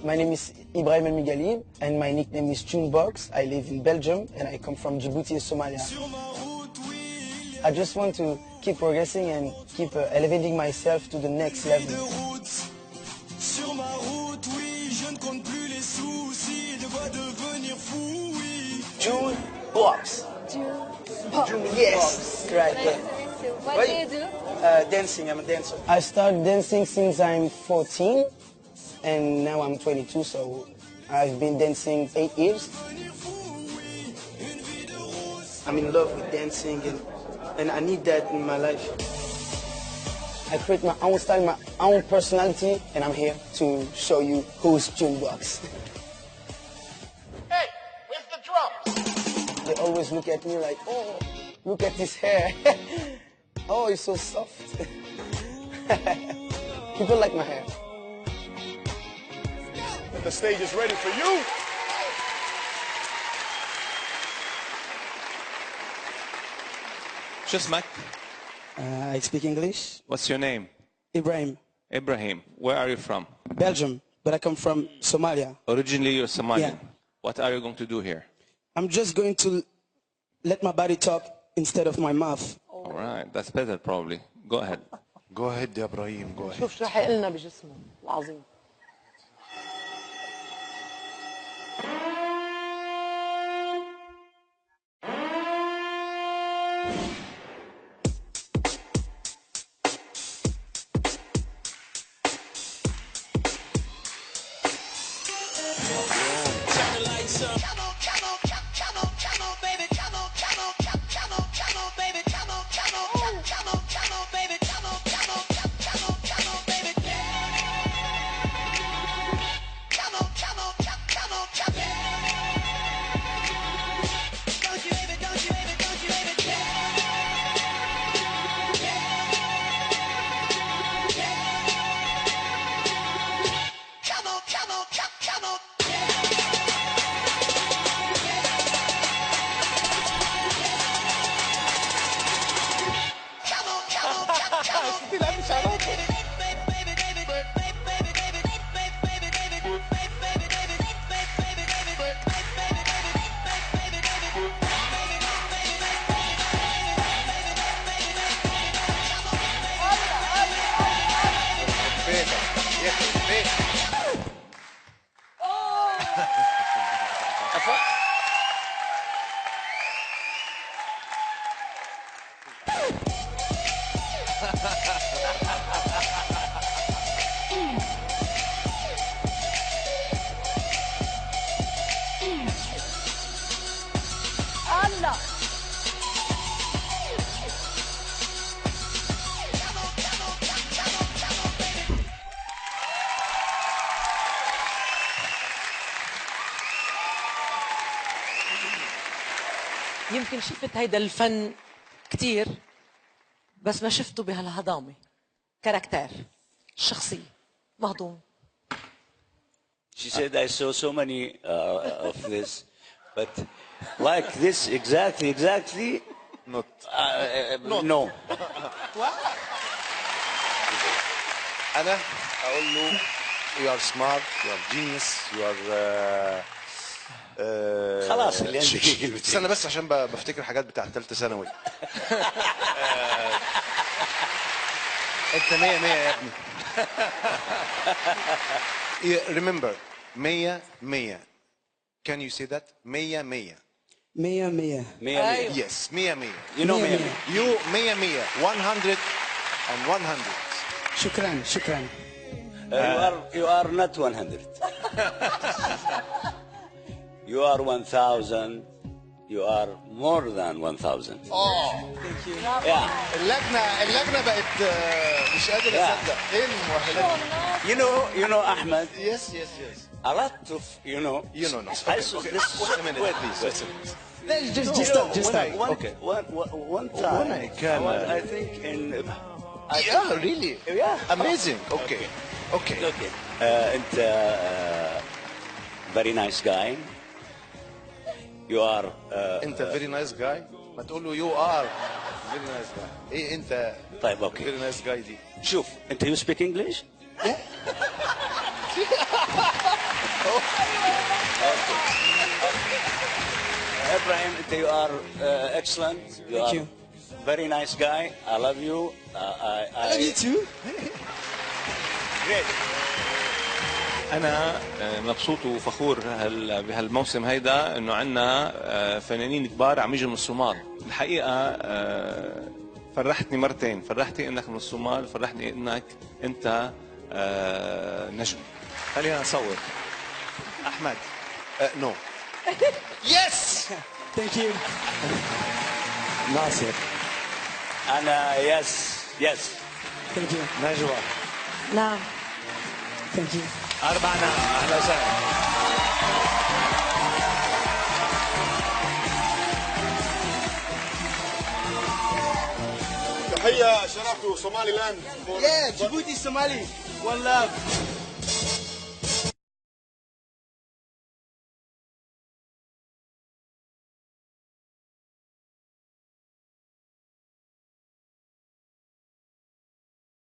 My name is Ibrahim El Migali, and my nickname is Tunebox. I live in Belgium, and I come from Djibouti, Somalia. I just want to keep progressing and keep elevating myself to the next level. Tunebox. Yes, right there. What do you do? Dancing, I'm a dancer. I started dancing since I'm 14, and now I'm 22, so I've been dancing 8 years. I'm in love with dancing, and I need that in my life. I create my own style, my own personality, and I'm here to show you who's Tunebox. Hey, where's the drums? They always look at me like, oh, look at his hair. Oh, it's so soft. People like my hair. The stage is ready for you. شو اسمك? I speak English. What's your name? Ibrahim. Ibrahim. Where are you from? Belgium, but I come from Somalia. Originally you're Somalian. Yeah. What are you going to do here? I'm just going to let my body talk instead of my mouth. All right, that's better probably. Go ahead. Go ahead يا ابراهيم. Go ahead. شوف شو راح يقلنا بجسمه العظيم. يمكن شفت هيدا الفن كتير بس ما شفته بهالهضامة كاركتير شخصية مهضوم. She said I saw so many of this, but like this exactly Not. no. أنا أقول له you are smart, you are genius, you are خلاص اللي عندك كلمتين. استنى بس عشان بفتكر حاجات بتاعت ثالثة ثانوي. أنت 100 يا ابني. Remember 100. Can you say that? 100. 100. Yes, 100. You know me. You 100. 100 and 100. شكرا. You are not 100. You are 1,000. You are more than 1,000. Thank you. Yeah. اللجنة بقت مش قادر أصدق. إيه المؤهلات؟ You know Ahmed. Yes. A lot of No. I saw Okay. this. Wait a minute, Wait, please. Just stop. Okay. One time. I think in. Yeah, really? Yeah. Amazing. Okay. Okay. أنت very nice guy. You are. أنت very nice guy. ما تقول له you are very nice guy. إيه أنت طيب أوكي. very nice guy دي. شوف أنت you speak English? Ibrahim, you are excellent. Thank you. Very nice guy. I love you. I love you too. Great. أنا مبسوط وفخور بهالموسم هيدا إنه عنا فنانين كبار عم يجوا من الصومال. الحقيقة فرحتني مرتين، فرحتني إنك من الصومال، فرحتني إنك أنت نجم. خلينا نصور. أحمد. No. Yes. Thank you. Nasir. أنا yes. Thank you. نجوى. نعم. Thank you. 4 نعم. أهلا وسهلا. تحية شرف وصومالي لاند. Yeah, Djibouti, Somali. One love.